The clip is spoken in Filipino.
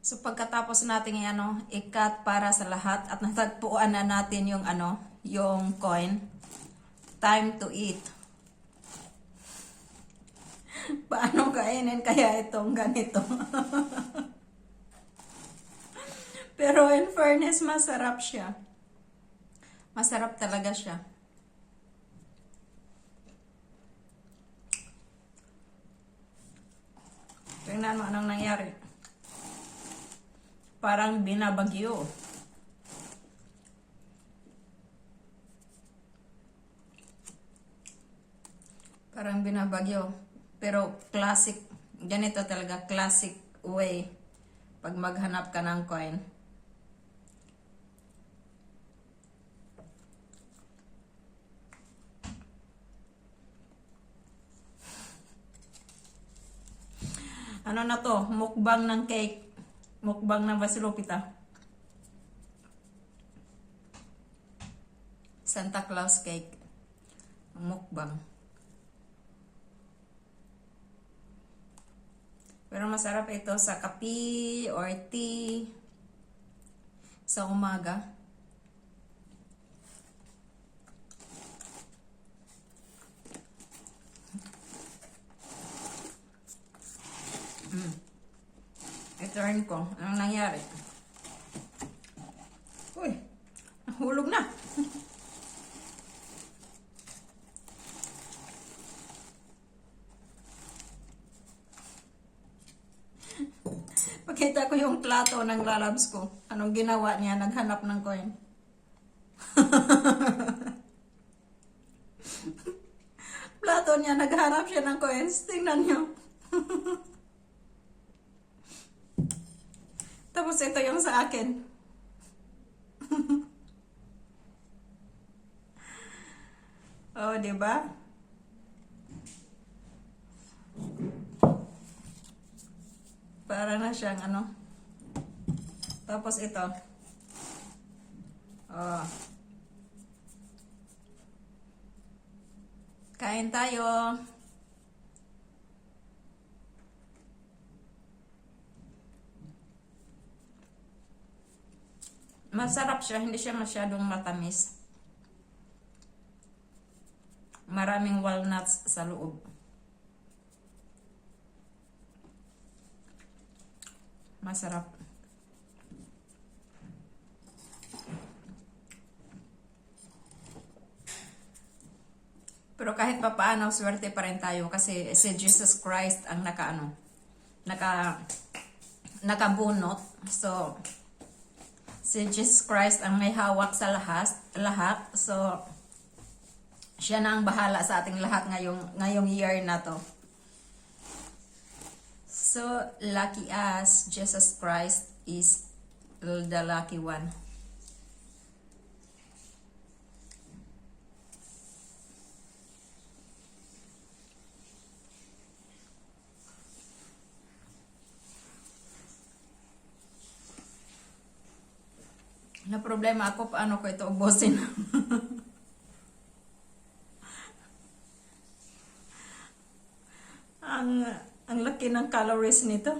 So pagkatapos natin i-cut para sa lahat at natagpuan na natin yung yung coin. Time to eat. Paano kainin kaya itong ganito? Pero in fairness, masarap siya. Masarap talaga siya. Tingnan mo anong nangyari. Parang binabagyo. Parang binabagyo. Pero classic, ganito talaga, classic way pag maghanap ka ng coin. Ano na to? Mukbang ng cake. Mukbang ng basilopita. Santa Claus cake. Mukbang. Pero masarap ito sa kape or tea sa umaga. I-turn ko. Anong nangyari? Uy, nahulog na. Pakita ko yung plato ng lalabs ko. Anong ginawa niya? Naghanap ng coin. Plato niya, naghanap siya ng coins. Tingnan niyo. Tapos ito yung sa akin. Oh, di ba? Para na siyang Tapos ito. Oh. Kain tayo. Masarap siya, hindi siya masyadong matamis. Maraming walnuts sa loob. Masarap. Pero kahit pa paano, swerte pa rin tayo kasi si Jesus Christ ang nakabunot. So, si Jesus Christ ang may hawak sa lahat. So, siya na ang bahala sa ating lahat ngayong year na to. So, lucky us, Jesus Christ is the lucky one. Na problema ako, paano ko ito ubusin? ang laki ng calories nito.